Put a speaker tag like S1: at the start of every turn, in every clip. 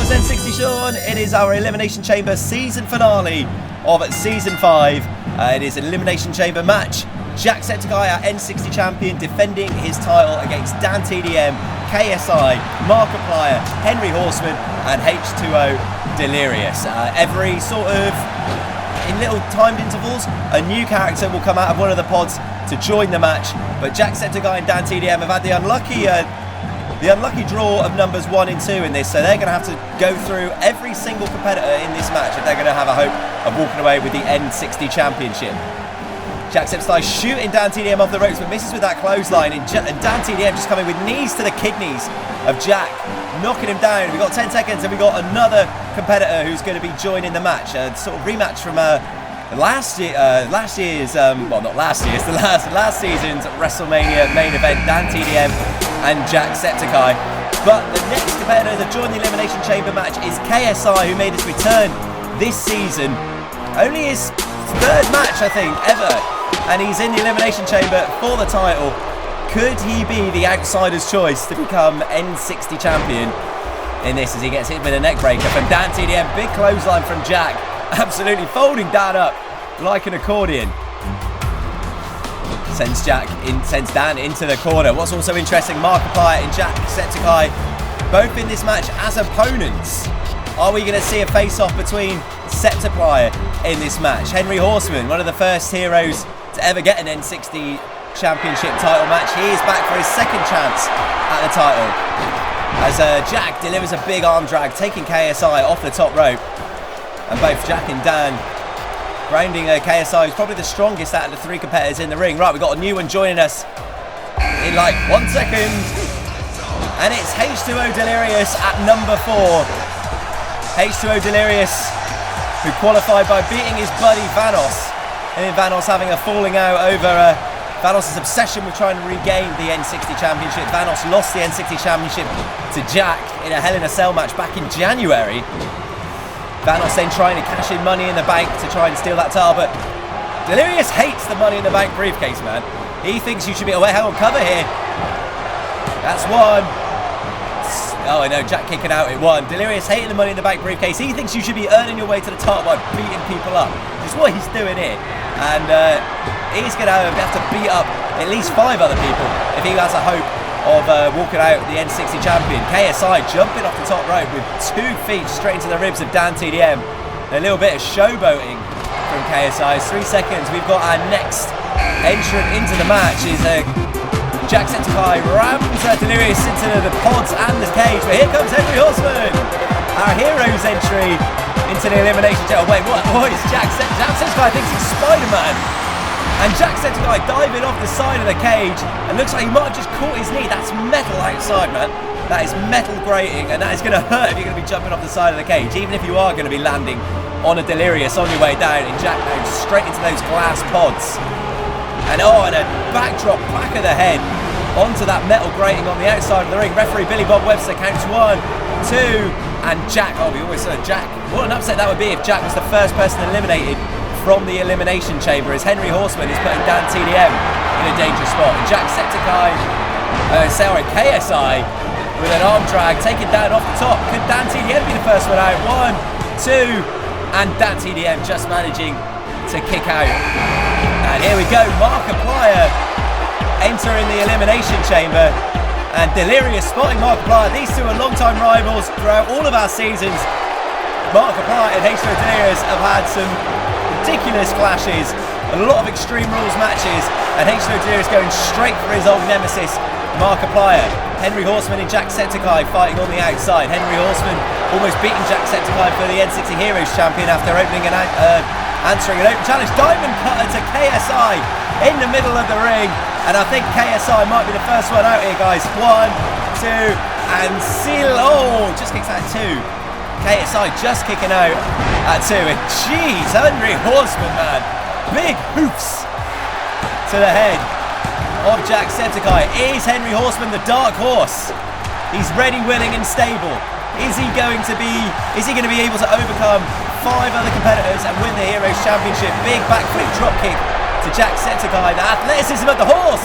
S1: name's N60 Sean. It is our Elimination Chamber season finale of Season 5. It is an Elimination Chamber match. JackSepticEye, our N60 champion, defending his title against DanTDM, KSI, Markiplier, Henry Horseman, and H2O Delirious. Every sort of, in little timed intervals, a new character will come out of one of the pods to join the match. But JackSepticEye and DanTDM have had the unlucky draw of numbers 1 and 2 in this, so they're going to have to go through every single competitor in this match if they're going to have a hope of walking away with the N60 Championship. JackSepticEye shooting DanTDM off the ropes, but misses with that clothesline, and DanTDM just coming with knees to the kidneys of Jack, knocking him down. We've got 10 seconds, and we've got another competitor who's going to be joining the match. A sort of rematch from last season's WrestleMania main event, DanTDM and JackSepticEye. But the next competitor to join the Elimination Chamber match is KSI, who made his return this season. Only his third match, I think, ever. And he's in the Elimination Chamber for the title. Could he be the outsider's choice to become N60 champion in this, as he gets hit with a neck breaker from DanTDM? Big clothesline from Jack, absolutely folding Dan up like an accordion. Sends Dan into the corner. What's also interesting, Markiplier and JackSepticEye both in this match as opponents. Are we going to see a face-off between Septiplier in this match? Henry Horseman, one of the first heroes to ever get an N60 Championship title match. He is back for his second chance at the title, as Jack delivers a big arm drag, taking KSI off the top rope. And both Jack and Dan grounding KSI, who's probably the strongest out of the 3 competitors in the ring. Right, we've got a new one joining us in like 1 second. And it's H2O Delirious at number 4. H2O Delirious, who qualified by beating his buddy Vanos. And then Vanos having a falling out over Vanos' obsession with trying to regain the N60 Championship. Vanos lost the N60 Championship to Jack in a Hell in a Cell match back in January. Vanos then trying to cash in Money in the Bank to try and steal that title, but Delirious hates the Money in the Bank briefcase, man. He thinks you should be, hang on, cover here. That's 1. Oh, I know, Jack kicking out at 1. Delirious hating the Money in the Bank briefcase. He thinks you should be earning your way to the top by beating people up. That's what he's doing here. And he's going to have to beat up at least 5 other people if he has a hope of walking out the N60 champion. KSI jumping off the top rope with 2 feet straight into the ribs of DanTDM. A little bit of showboating from KSI. It's 3 seconds. We've got our next entrant into the match. Is JackSepticEye rams Delirious into the pods and the cage. But here comes Henry Horseman, our hero's entry into the Elimination Chamber. Wait, what is JackSepticEye thinks he's Spider-Man. And JackSepticEye diving off the side of the cage, and looks like he might have just caught his knee. That's metal outside, man. That is metal grating, and that is going to hurt if you're going to be jumping off the side of the cage, even if you are going to be landing on a Delirious on your way down, and Jack goes straight into those glass pods. And and a backdrop back of the head onto that metal grating on the outside of the ring. Referee Billy Bob Webster counts 1, 2, and Jack. Oh, we always said Jack. What an upset that would be if Jack was the first person eliminated from the Elimination Chamber, as Henry Horseman is putting DanTDM in a dangerous spot. And KSI with an arm drag, taking Dan off the top. Could DanTDM be the first one out? 1, 2, and DanTDM just managing to kick out. And here we go, Markiplier entering the Elimination Chamber, and Delirious spotting Markiplier. These two are long-time rivals throughout all of our seasons. Markiplier and H2O Delirious have had some ridiculous clashes, a lot of Extreme Rules matches, and H2O Delirious going straight for his old nemesis, Markiplier. Henry Horseman and JackSepticEye fighting on the outside. Henry Horseman almost beating JackSepticEye for the N60 Heroes Champion after opening an answering an open challenge. Diamond cutter to KSI in the middle of the ring, and I think KSI might be the first one out here, guys. 1, 2, and seal. Oh, just kicks out 2. KSI just kicking out at 2, and jeez, Henry Horseman, man, big hoofs to the head of JackSepticEye. Is Henry Horseman the dark horse? He's ready, willing, and stable. Is he going to be able to overcome 5 other competitors and win the Heroes Championship? Big backflip dropkick to JackSepticEye. The athleticism of the horse,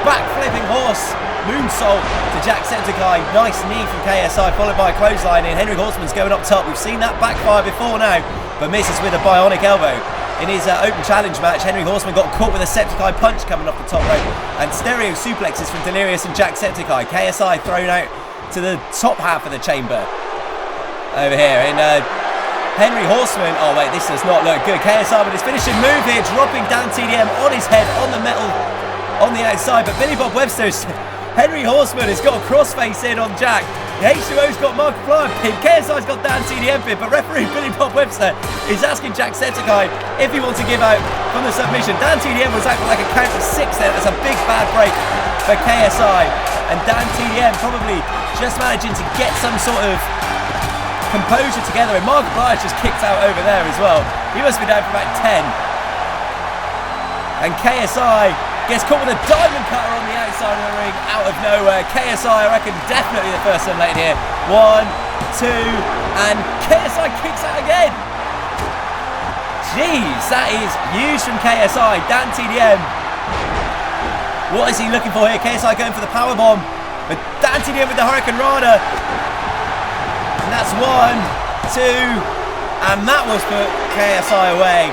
S1: backflipping horse moonsault to JackSepticEye. Nice knee from KSI, followed by a clothesline, and Henry Horseman's going up top. We've seen that backfire before now, but misses with a bionic elbow. In his open challenge match, Henry Horseman got caught with a Septiceye punch coming off the top rope, and stereo suplexes from Delirious and JackSepticEye. KSI thrown out to the top half of the chamber. Over here, and Henry Horseman, oh wait, this does not look good. KSI with his finishing move here, dropping DanTDM on his head, on the metal, on the outside, but Billy Bob Webster's, Henry Horseman has got a crossface in on Jack. The H2O's got Markiplier pinned, KSI's got DanTDM pinned, but referee Billy Bob Webster is asking JackSepticEye if he wants to give out from the submission. DanTDM was out for like a count of 6 there. That's a big bad break for KSI, and DanTDM probably just managing to get some sort of composure together, and Markiplier just kicked out over there as well. He must be down for about 10. And KSI gets caught with a diamond cutter on the outside of the ring out of nowhere. KSI, I reckon, definitely the first eliminated here. 1, 2, and KSI kicks out again. Jeez, that is huge from KSI. DanTDM, what is he looking for here? KSI going for the powerbomb, but DanTDM with the Hurricane Rana. And that's 1, 2, and that was put KSI away.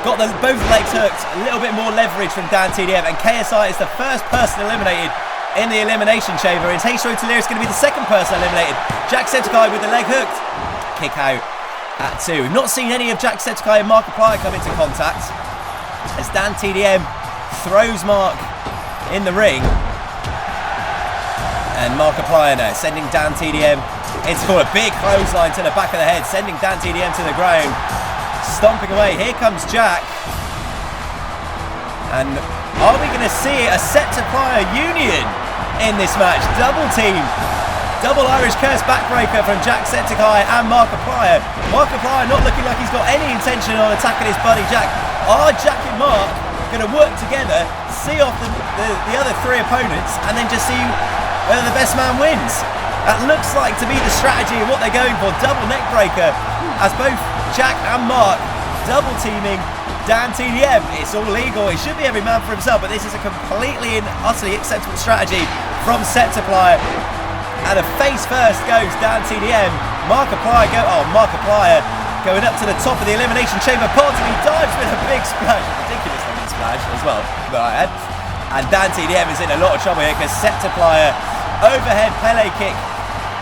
S1: Got both legs hooked, a little bit more leverage from DanTDM, and KSI is the first person eliminated in the Elimination Chamber. It's H2O Delirious going to be the second person eliminated. JackSepticEye with the leg hooked. Kick out at 2. We've not seen any of JackSepticEye and Markiplier come into contact, as DanTDM throws Mark in the ring. And Markiplier now sending DanTDM into a big clothesline to the back of the head, sending DanTDM to the ground, stomping away. Here comes Jack. And are we going to see a Septiceye union in this match? Double team, double Irish curse backbreaker from JackSepticEye and Markiplier. Markiplier not looking like he's got any intention on attacking his buddy Jack. Are Jack and Mark going to work together, see off the other 3 opponents, and then just see whether the best man wins? That looks like to be the strategy of what they're going for. Double neck breaker as both Jack and Mark double teaming DanTDM. It's all legal. It should be every man for himself, but this is a completely and utterly acceptable strategy from Septiceye. And a face first goes DanTDM. Markiplier going up to the top of the Elimination Chamber pot, and he dives with a big splash. Ridiculous looking splash as well. And DanTDM is in a lot of trouble here because Septiceye overhead Pele kick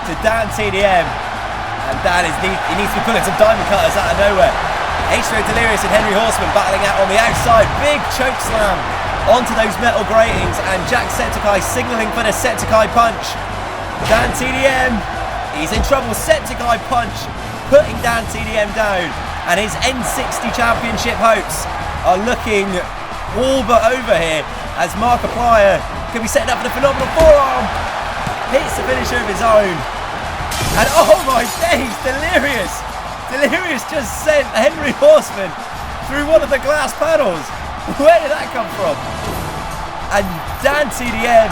S1: to DanTDM, and Dan he needs to be pulling some diamond cutters out of nowhere. H2O Delirious and Henry Horseman battling out on the outside. Big choke slam onto those metal gratings, and JackSepticEye signalling for the Septiceye punch. DanTDM, he's in trouble. Septiceye punch putting DanTDM down, and his N60 Championship hopes are looking all but over here, as Markiplier could be setting up for the phenomenal forearm. Hits the finisher of his own. And oh my days, Delirious just sent Henry Horseman through one of the glass panels. Where did that come from? And DanTDM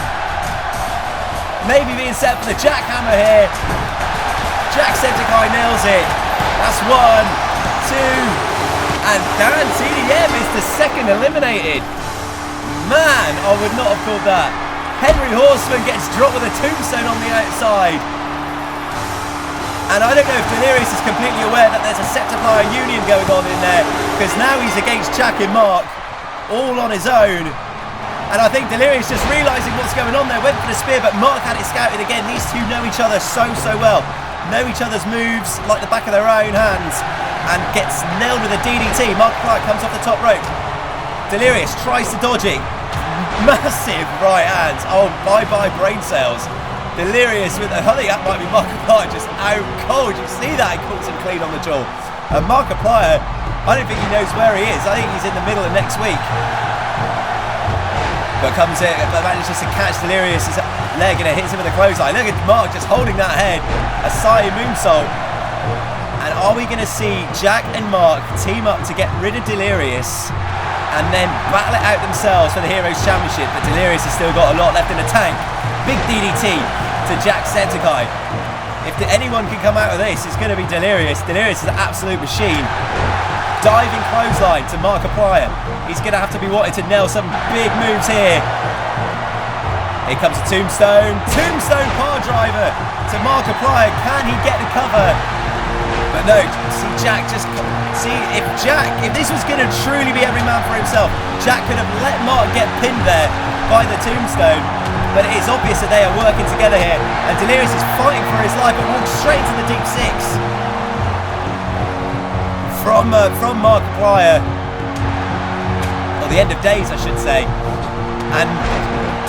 S1: maybe being set for the jackhammer here. JackSepticEye nails it. That's 1, 2, and DanTDM is the second eliminated. Man, I would not have called that. Henry Horseman gets dropped with a tombstone on the outside. And I don't know if Delirious is completely aware that there's a Septiceye union going on in there, because now he's against Jack and Mark, all on his own. And I think Delirious just realising what's going on there, went for the spear, but Mark had it scouted again. These two know each other so well, know each other's moves like the back of their own hands, and gets nailed with a DDT. Markiplier comes off the top rope. Delirious tries to dodge it. Massive right hands. Oh, bye-bye brain cells. Delirious with, I think that might be Markiplier just out cold. You see that? He caught him clean on the jaw. And Markiplier, I don't think he knows where he is. I think he's in the middle of next week. But manages to catch Delirious' leg and it hits him with a clothesline. Look at Mark just holding that head. A s5e moonsault. And are we going to see Jack and Mark team up to get rid of Delirious and then battle it out themselves for the Heroes Championship? But Delirious has still got a lot left in the tank. Big DDT to JackSepticEye. If anyone can come out of this, it's going to be Delirious. Delirious is an absolute machine. Diving clothesline to Markiplier. He's going to have to be wanting to nail some big moves here. Here comes a tombstone. Tombstone power driver to Markiplier. Can he get the cover? But no, see Jack just... See, if this was going to truly be every man for himself, Jack could have let Mark get pinned there by the tombstone. But it is obvious that they are working together here. And Delirious is fighting for his life and walks straight into the deep six. From Markiplier. Or the end of days, I should say. And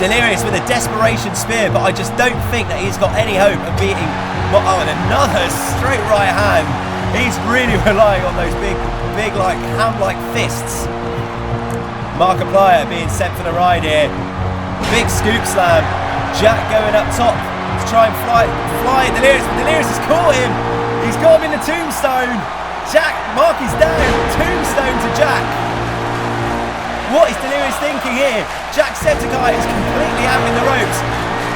S1: Delirious with a desperation spear, but I just don't think that he's got any hope of beating... Oh, and another straight right hand. He's really relying on those big like, ham-like fists. Markiplier being sent for the ride here. Big scoop slam. Jack going up top to try and fly Delirious, but Delirious has caught him. He's got him in the tombstone. Mark is down. Tombstone to Jack. What is Delirious thinking here? JackSepticEye is completely out in the ropes.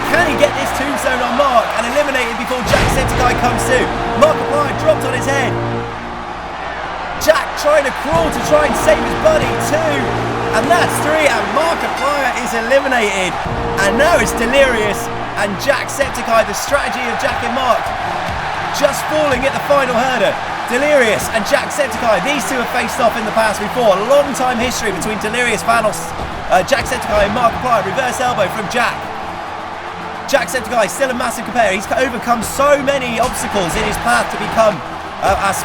S1: Can he get this tombstone on Mark and eliminate him before JackSepticEye comes to? Markiplier dropped on his head. Jack trying to crawl to try and save his buddy. 2. And that's 3. And Markiplier is eliminated. And now it's Delirious and JackSepticEye. The strategy of Jack and Mark just falling at the final hurdle. Delirious and JackSepticEye. These two have faced off in the past before. A long time history between Delirious, Vanos, JackSepticEye and Markiplier. Reverse elbow from Jack. JackSepticEye is still a massive competitor. He's overcome so many obstacles in his path to become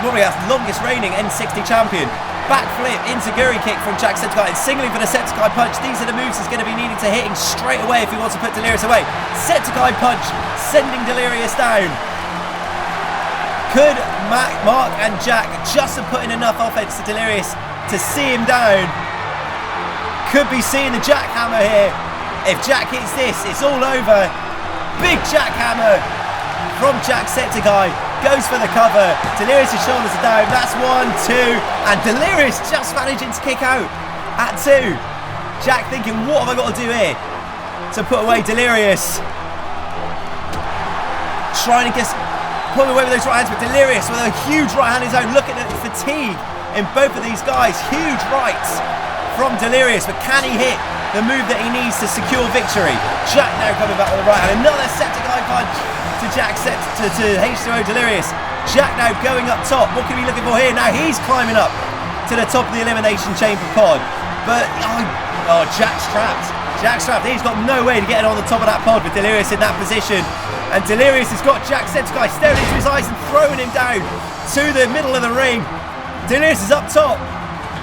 S1: probably our longest reigning N60 champion. Backflip into Guri kick from JackSepticEye and singling for the Septiceye punch. These are the moves he's going to be needing to hitting straight away if he wants to put Delirious away. Septiceye punch sending Delirious down. Could Mark and Jack just have put in enough offense to Delirious to see him down? Could be seeing the jackhammer here. If Jack hits this, it's all over. Big jackhammer from JackSepticEye. Goes for the cover. Delirious' shoulders are down. That's 1, 2. And Delirious just managing to kick out at 2. Jack thinking, what have I got to do here to put away Delirious? Trying to pull away with those right hands, but Delirious with a huge right hand of his own. Look at the fatigue in both of these guys. Huge rights from Delirious, but can he hit the move that he needs to secure victory? Jack now coming back with the right hand. Another Septiceye punch to to H2O Delirious. Jack now going up top. What can we be looking for here? Now he's climbing up to the top of the Elimination Chamber pod. But, Jack's trapped. Jack's trapped. He's got no way to get on the top of that pod with Delirious in that position. And Delirious has got JackSepticEye staring into his eyes and throwing him down to the middle of the ring. Delirious is up top.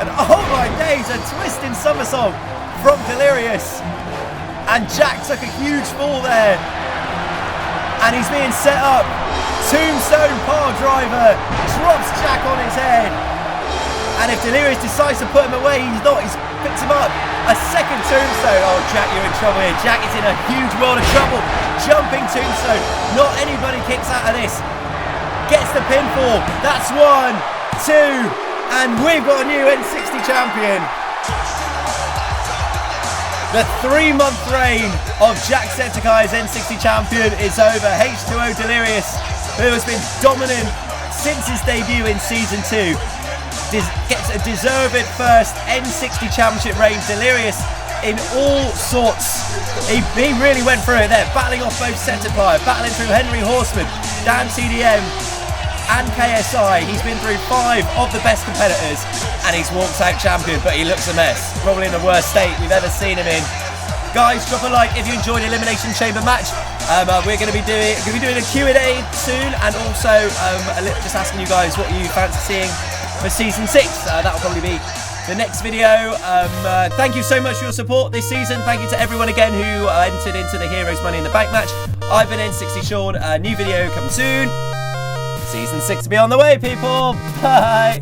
S1: And oh my days, a twisting somersault from Delirious. And Jack took a huge fall there. And he's being set up. Tombstone power driver. Drops Jack on his head. And if Delirious decides to put him away, he's not. He's picked him up. A second tombstone. Oh, Jack, you're in trouble here. Jack is in a huge world of trouble. Jumping tombstone. Not anybody kicks out of this. Gets the pinfall. That's 1, 2. And we've got a new N60 champion. The 3-month reign of JackSepticEye's N60 champion is over. H2O Delirious, who has been dominant since his debut in Season 2, gets a deserved first N60 championship reign. Delirious in all sorts. He really went through it there, battling off both Septiceye, battling through Henry Horseman, DanTDM, and KSI. He's been through 5 of the best competitors and he's walked out champion, but he looks a mess. Probably in the worst state we've ever seen him in. Guys, drop a like if you enjoyed the Elimination Chamber match. We're going to be doing a Q&A soon, and also just asking you guys what you fancy seeing for Season 6. That'll probably be the next video. Thank you so much for your support this season. Thank you to everyone again who entered into the Heroes Money in the Bank match. I've been N60 Sean. A new video coming soon. Season 6 will be on the way, people. Bye.